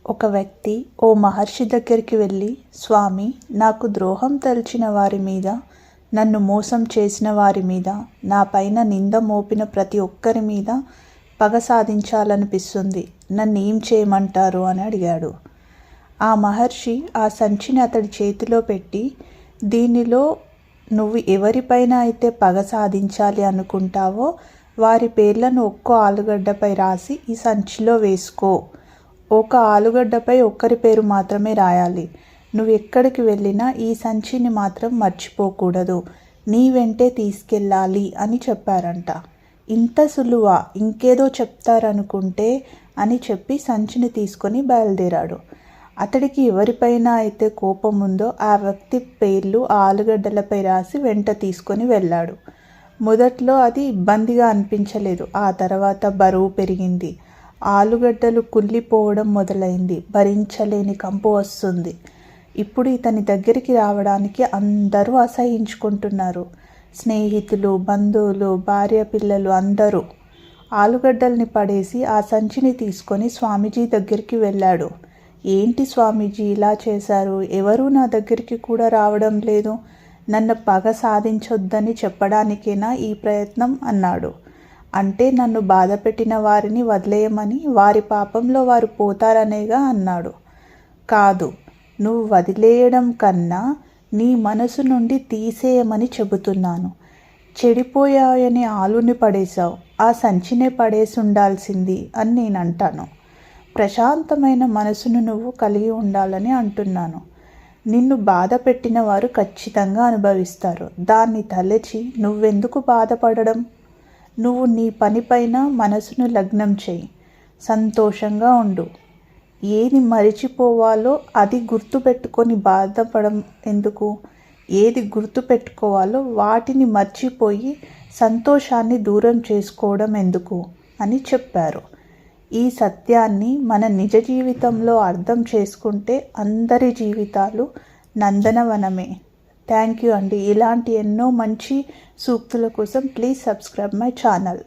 ఒక వ్యక్తి ఓ మహర్షి దగ్గరికి వెళ్ళి, స్వామి, నాకు ద్రోహం తలచిన వారి మీద, నన్ను మోసం చేసిన వారి మీద, నా పైన నింద మోపిన ప్రతి ఒక్కరి మీద పగ సాధించాలనిపిస్తుంది, నన్ను ఏం చేయమంటారు అని అడిగాడు. ఆ మహర్షి ఆ సంచిని అతడి చేతిలో పెట్టి, దీనిలో నువ్వు ఎవరిపైన అయితే పగ సాధించాలి అనుకుంటావో వారి పేర్లను ఒక్కో ఆలుగడ్డపై రాసి ఈ సంచిలో వేసుకో. ఒక ఆలుగడ్డపై ఒక్కరి పేరు మాత్రమే రాయాలి. నువ్వు ఎక్కడికి వెళ్ళినా ఈ సంచిని మాత్రం మర్చిపోకూడదు, నీ వెంటే తీసుకెళ్ళాలి అని చెప్పారంట. ఇంత సులువా, ఇంకేదో చెప్తారనుకుంటే అని చెప్పి సంచిని తీసుకొని బయలుదేరాడు. అతడికి ఎవరిపైన అయితే కోపం ఉందో ఆ వ్యక్తి పేర్లు ఆ ఆలుగడ్డలపై రాసి వెంట తీసుకొని వెళ్ళాడు. మొదట్లో అది ఇబ్బందిగా అనిపించలేదు. ఆ తర్వాత బరువు పెరిగింది. ఆలుగడ్డలు కుళ్ళిపోవడం మొదలైంది. భరించలేని కంపు వస్తుంది. ఇప్పుడు ఇతని దగ్గరికి రావడానికి అందరూ అసహించుకుంటున్నారు. స్నేహితులు, బంధువులు, భార్య, పిల్లలు అందరూ. ఆలుగడ్డల్ని పడేసి ఆ సంచిని తీసుకొని స్వామీజీ దగ్గరికి వెళ్ళాడు. ఏంటి స్వామీజీ ఇలా చేశారు? ఎవరూ నా దగ్గరికి కూడా రావడం లేదు. నన్ను పగ సాధించొద్దని చెప్పడానికేనా ఈ ప్రయత్నం అన్నాడు. అంటే నన్ను బాధ పెట్టిన వారిని వదిలేయమని, వారి పాపంలో వారు పోతారనేగా అన్నాడు. కాదు, నువ్వు వదిలేయడం కన్నా నీ మనసు నుండి తీసేయమని చెబుతున్నాను. చెడిపోయాయని ఆలుని పడేశావు, ఆ సంచినే పడేసి ఉండాల్సింది అని నేను అంటాను. ప్రశాంతమైన మనసును నువ్వు కలిగి ఉండాలని అంటున్నాను. నిన్ను బాధ పెట్టిన వారు ఖచ్చితంగా అనుభవిస్తారు. దాన్ని తలచి నువ్వెందుకు బాధపడడం? నువ్వు నీ పనిపైన మనసును లగ్నం చేయి, సంతోషంగా ఉండు. ఏది మరిచిపోవాలో అది గుర్తుపెట్టుకొని బాధపడడం ఎందుకు? ఏది గుర్తుపెట్టుకోవాలో వాటిని మర్చిపోయి సంతోషాన్ని దూరం చేసుకోవడం ఎందుకు అని చెప్పారు. ఈ సత్యాన్ని మన నిజ జీవితంలో అర్థం చేసుకుంటే అందరి జీవితాలు నందనవనమే. థ్యాంక్ యూ అండి. ఇలాంటి ఎన్నో మంచి సూక్తుల కోసం ప్లీజ్ సబ్స్క్రైబ్ మై ఛానల్.